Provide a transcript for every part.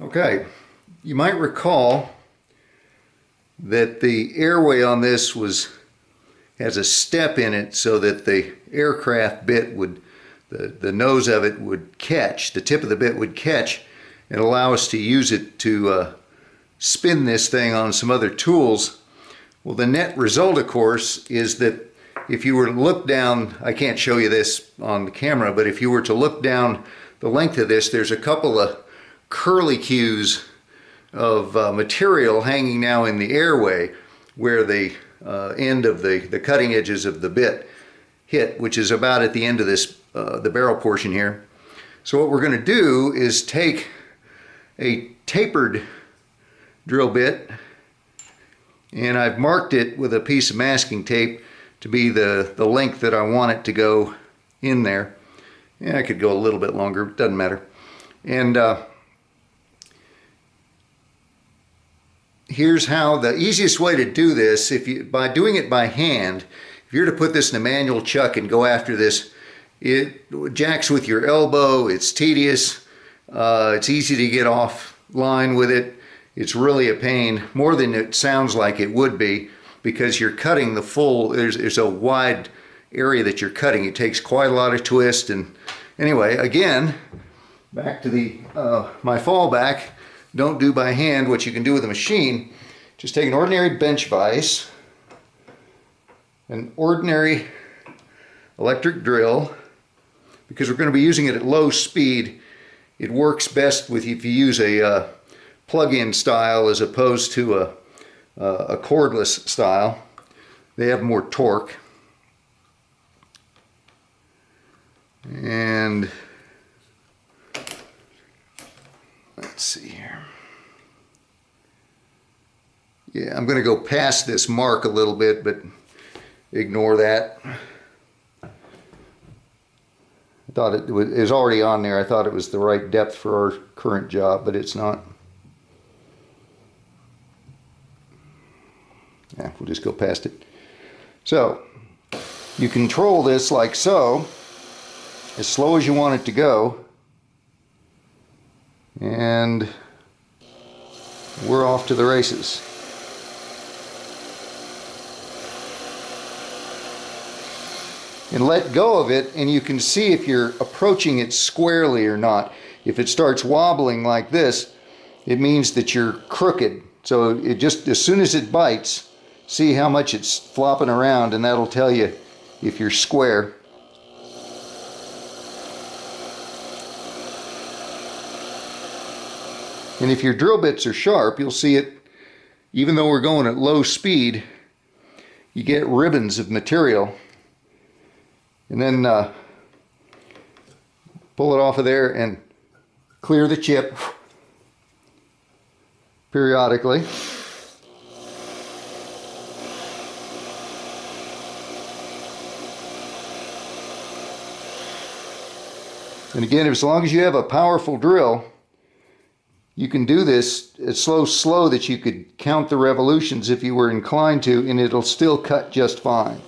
Okay, you might recall that the airway on this has a step in it so that the aircraft bit would, the nose of it would catch, the tip of the bit would catch and allow us to use it to spin this thing on some other tools. Well, the net result, of course, is that if you were to look down, I can't show you this on the camera, but if you were to look down the length of this, there's a couple of curlicues of material hanging now in the airway where the end of the cutting edges of the bit hit, which is about at the end of this, the barrel portion here. So what we're going to do is take a tapered drill bit, and I've marked it with a piece of masking tape to be the length that I want it to go in there. And I could go a little bit longer, doesn't matter. And here's how the easiest way to do this, by doing it by hand. If you're to put this in a manual chuck and go after this, it jacks with your elbow, it's tedious, it's easy to get offline with it. It's really a pain, more than it sounds like it would be, because you're cutting the full, there's a wide area that you're cutting. It takes quite a lot of twist. And anyway, again, back to my fallback. Don't do by hand what you can do with a machine. Just take an ordinary bench vise, an ordinary electric drill. Because we're going to be using it at low speed, it works best if you use a plug-in style as opposed to a cordless style. They have more torque. And let's see here. Yeah, I'm going to go past this mark a little bit, but ignore that. I thought it was already on there. I thought it was the right depth for our current job, but it's not. Yeah, we'll just go past it. So, you control this like so, as slow as you want it to go, and we're off to the races. And let go of it, and you can see if you're approaching it squarely or not. If it starts wobbling like this, it means that you're crooked. So it just, as soon as it bites, see how much it's flopping around, and that'll tell you if you're square. And if your drill bits are sharp, you'll see it, even though we're going at low speed, you get ribbons of material. And then pull it off of there and clear the chip periodically. And again, as long as you have a powerful drill, you can do this slow that you could count the revolutions if you were inclined to, and it'll still cut just fine.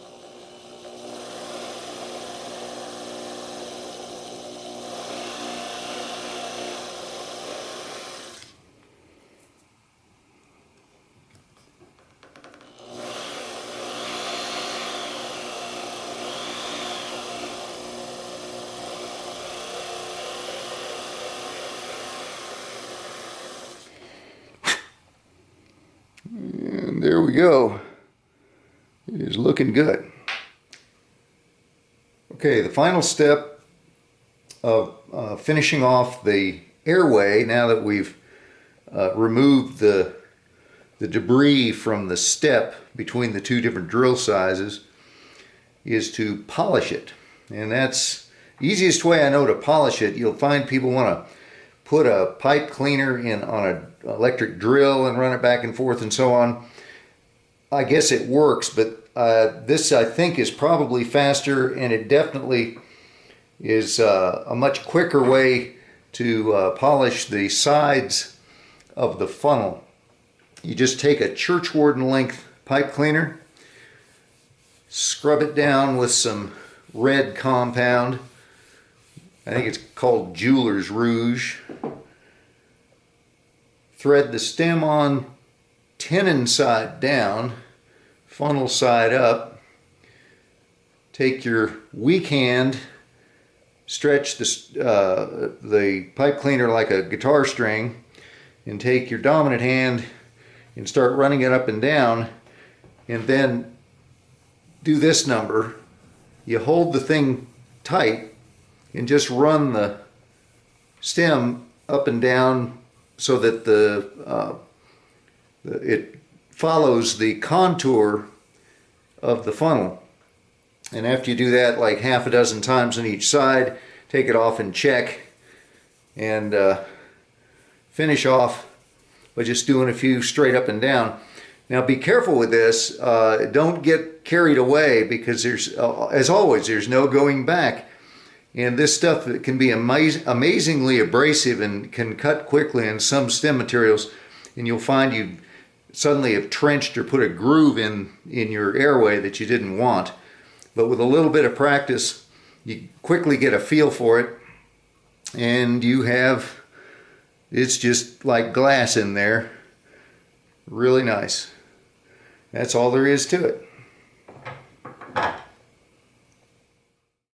And there we go. It is looking good. Okay, the final step of finishing off the airway, now that we've removed the debris from the step between the two different drill sizes, is to polish it. And that's the easiest way I know to polish it. You'll find people want to put a pipe cleaner on an electric drill and run it back and forth and so on. I guess it works, but this I think is probably faster, and it definitely is a much quicker way to polish the sides of the funnel. You just take a church warden length pipe cleaner, scrub it down with some red compound. I think it's called Jeweler's Rouge. thread the stem on tenon side down, funnel side up. Take your weak hand, stretch the pipe cleaner like a guitar string, and take your dominant hand and start running it up and down, and then do this number. You hold the thing tight and just run the stem up and down so that it follows the contour of the funnel. And after you do that like half a dozen times on each side, take it off and check, and finish off by just doing a few straight up and down. Now be careful with this. Don't get carried away, because there's, as always, there's no going back. And this stuff can be amazingly abrasive and can cut quickly in some stem materials, and you'll find you suddenly have trenched or put a groove in your airway that you didn't want. But with a little bit of practice, you quickly get a feel for it, and it's just like glass in there. Really nice. That's all there is to it.